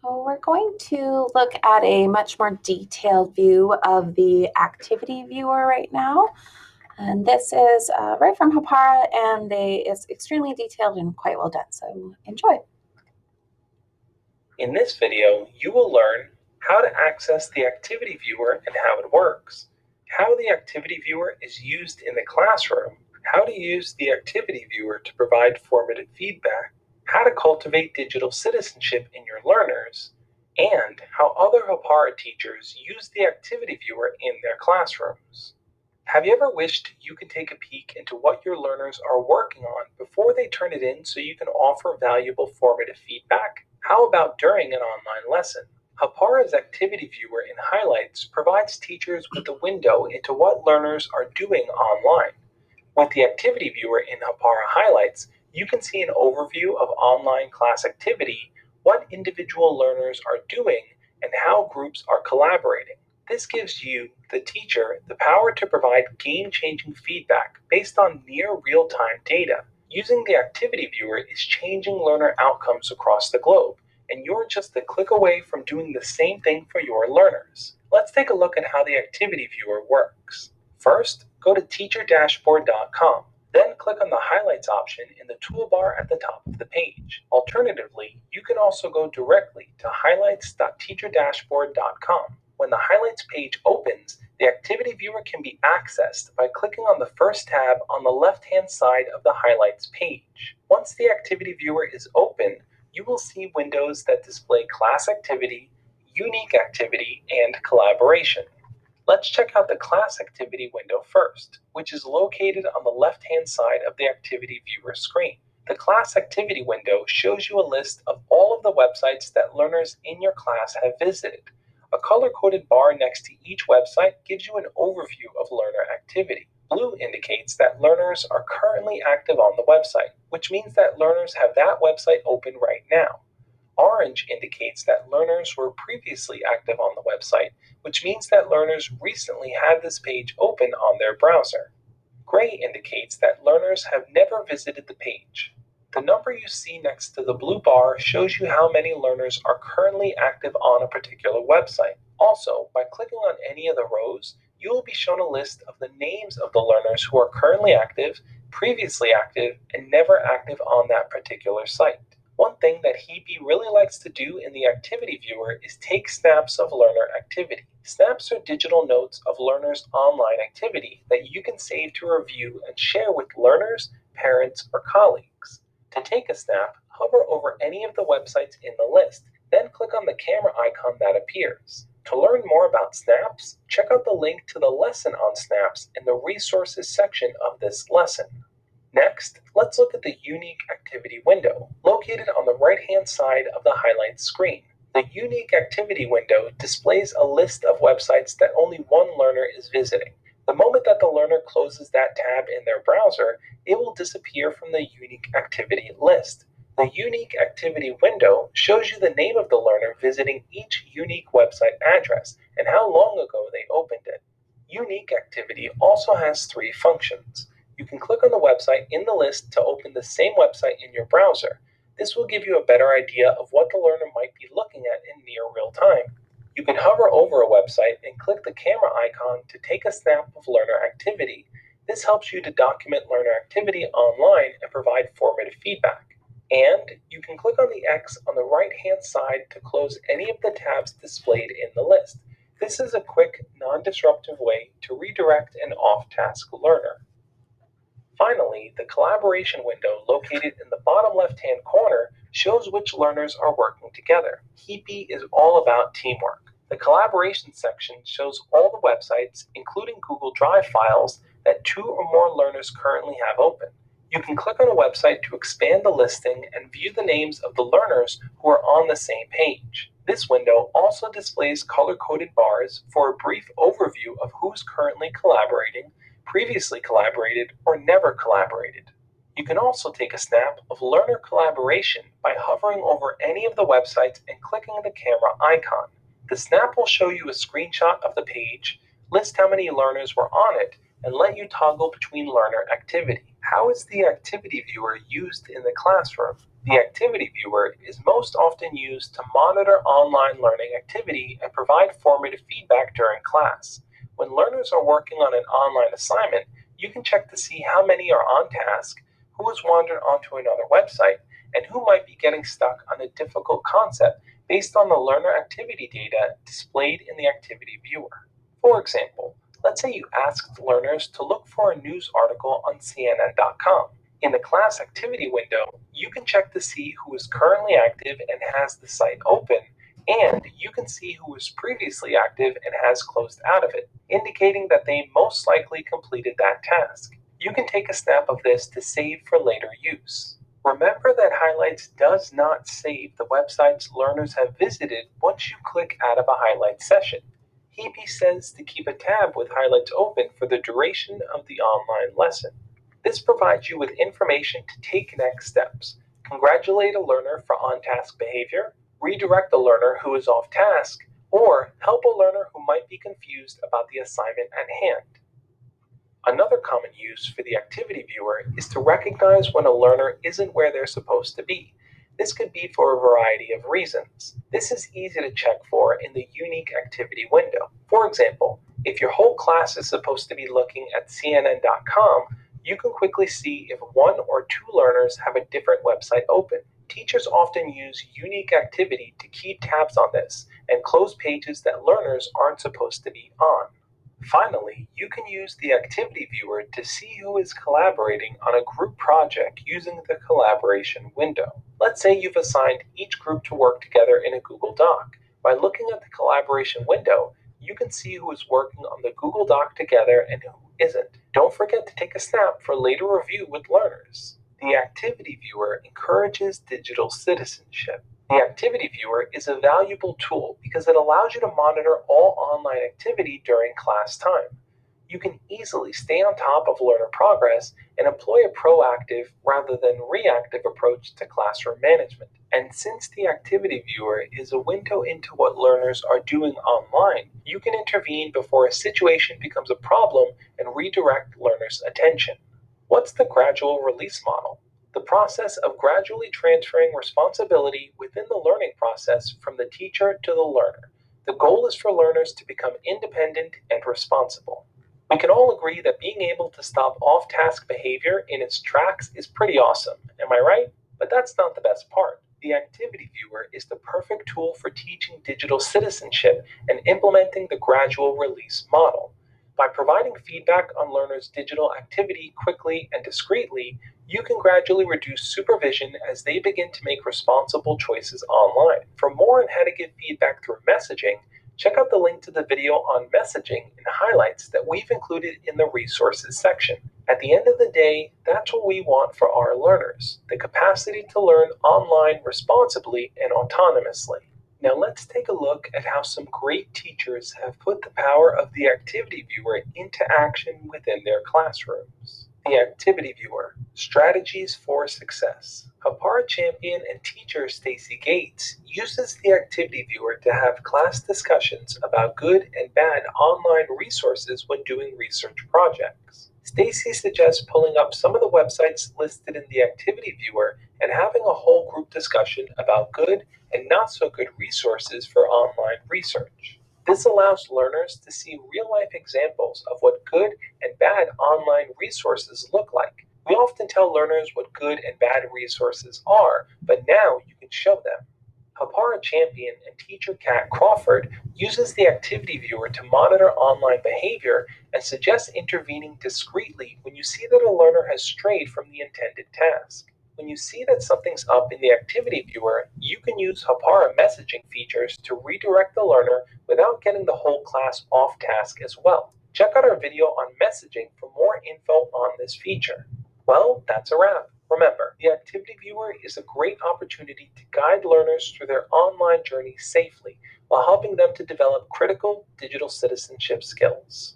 We're going to look at a much more detailed view of the activity viewer right now. And this is right from Hapara, and it's extremely detailed and quite well done. So enjoy. In this video, you will learn how to access the activity viewer and how it works, how the activity viewer is used in the classroom, how to use the activity viewer to provide formative feedback, how to cultivate digital citizenship in your learners, and how other Hapara teachers use the activity viewer in their classrooms. Have you ever wished you could take a peek into what your learners are working on before they turn it in so you can offer valuable formative feedback? How about during an online lesson? Hapara's Activity Viewer in Highlights provides teachers with a window into what learners are doing online. With the Activity Viewer in Hapara Highlights, you can see an overview of online class activity, what individual learners are doing, and how groups are collaborating. This gives you, the teacher, the power to provide game-changing feedback based on near real-time data. Using the Activity Viewer is changing learner outcomes across the globe, and you're just a click away from doing the same thing for your learners. Let's take a look at how the Activity Viewer works. First, go to teacherdashboard.com. Then click on the Highlights option in the toolbar at the top of the page. Alternatively, you can also go directly to highlights.teacherdashboard.com. When the Highlights page opens, the Activity Viewer can be accessed by clicking on the first tab on the left-hand side of the Highlights page. Once the Activity Viewer is open, you will see windows that display class activity, unique activity, and collaboration. Let's check out the class activity window first, which is located on the left-hand side of the activity viewer screen. The class activity window shows you a list of all of the websites that learners in your class have visited. A color-coded bar next to each website gives you an overview of learner activity. Blue indicates that learners are currently active on the website, which means that learners have that website open right now. Orange indicates that learners were previously active on the website, which means that learners recently had this page open on their browser. Gray indicates that learners have never visited the page. The number you see next to the blue bar shows you how many learners are currently active on a particular website. Also, by clicking on any of the rows, you will be shown a list of the names of the learners who are currently active, previously active, and never active on that particular site. One thing that Hebe really likes to do in the activity viewer is take snaps of learner activity. Snaps are digital notes of learners' online activity that you can save to review and share with learners, parents, or colleagues. To take a snap, hover over any of the websites in the list, then click on the camera icon that appears. To learn more about snaps, check out the link to the lesson on snaps in the resources section of this lesson. Next, let's look at the Unique Activity window, located on the right-hand side of the Highlights screen. The Unique Activity window displays a list of websites that only one learner is visiting. The moment that the learner closes that tab in their browser, it will disappear from the Unique Activity list. The Unique Activity window shows you the name of the learner visiting each unique website address and how long ago they opened it. Unique Activity also has three functions. You can click on the website in the list to open the same website in your browser. This will give you a better idea of what the learner might be looking at in near real time. You can hover over a website and click the camera icon to take a snap of learner activity. This helps you to document learner activity online and provide formative feedback. And you can click on the X on the right-hand side to close any of the tabs displayed in the list. This is a quick, non-disruptive way to redirect an off-task learner. Finally, the collaboration window located in the bottom left-hand corner shows which learners are working together. Heapy is all about teamwork. The collaboration section shows all the websites, including Google Drive files, that two or more learners currently have open. You can click on a website to expand the listing and view the names of the learners who are on the same page. This window also displays color-coded bars for a brief overview of who's currently collaborating, previously collaborated, or never collaborated. You can also take a snap of learner collaboration by hovering over any of the websites and clicking the camera icon. The snap will show you a screenshot of the page, list how many learners were on it, and let you toggle between learner activity. How is the activity viewer used in the classroom? The activity viewer is most often used to monitor online learning activity and provide formative feedback during class. When learners are working on an online assignment, you can check to see how many are on task, who has wandered onto another website, and who might be getting stuck on a difficult concept based on the learner activity data displayed in the activity viewer. For example, let's say you asked learners to look for a news article on CNN.com. In the class activity window, you can check to see who is currently active and has the site open, and you can see who was previously active and has closed out of it, indicating that they most likely completed that task. You can take a snap of this to save for later use. Remember that Highlights does not save the websites learners have visited once you click out of a Highlights session. Hebe says to keep a tab with Highlights open for the duration of the online lesson. This provides you with information to take next steps, congratulate a learner for on-task behavior, redirect a learner who is off task, or help a learner who might be confused about the assignment at hand. Another common use for the activity viewer is to recognize when a learner isn't where they're supposed to be. This could be for a variety of reasons. This is easy to check for in the unique activity window. For example, if your whole class is supposed to be looking at CNN.com, you can quickly see if one or two learners have a different website open. Teachers often use unique activity to keep tabs on this and close pages that learners aren't supposed to be on. Finally, you can use the activity viewer to see who is collaborating on a group project using the collaboration window. Let's say you've assigned each group to work together in a Google Doc. By looking at the collaboration window, you can see who is working on the Google Doc together and who isn't. Don't forget to take a snap for later review with learners. The activity viewer encourages digital citizenship. The activity viewer is a valuable tool because it allows you to monitor all online activity during class time. You can easily stay on top of learner progress and employ a proactive rather than reactive approach to classroom management. And since the activity viewer is a window into what learners are doing online, you can intervene before a situation becomes a problem and redirect learners' attention. What's the gradual release model? The process of gradually transferring responsibility within the learning process from the teacher to the learner. The goal is for learners to become independent and responsible. We can all agree that being able to stop off-task behavior in its tracks is pretty awesome, am I right? But that's not the best part. The activity viewer is the perfect tool for teaching digital citizenship and implementing the gradual release model. By providing feedback on learners' digital activity quickly and discreetly, you can gradually reduce supervision as they begin to make responsible choices online. For more on how to give feedback through messaging, check out the link to the video on messaging and highlights that we've included in the resources section. At the end of the day, that's what we want for our learners, the capacity to learn online responsibly and autonomously. Now let's take a look at how some great teachers have put the power of the activity viewer into action within their classrooms. The activity viewer, strategies for success. Hapara champion and teacher Stacy Gates uses the activity viewer to have class discussions about good and bad online resources when doing research projects. Stacy suggests pulling up some of the websites listed in the activity viewer and having a whole group discussion about good and not so good resources for online research. This allows learners to see real-life examples of what good and bad online resources look like. We often tell learners what good and bad resources are, but now you can show them. Hapara champion and teacher Kat Crawford uses the activity viewer to monitor online behavior and suggests intervening discreetly when you see that a learner has strayed from the intended task. When you see that something's up in the activity viewer, you can use Hapara messaging features to redirect the learner without getting the whole class off task as well. Check out our video on messaging for more info on this feature. Well, that's a wrap. Remember, the activity viewer is a great opportunity to guide learners through their online journey safely while helping them to develop critical digital citizenship skills.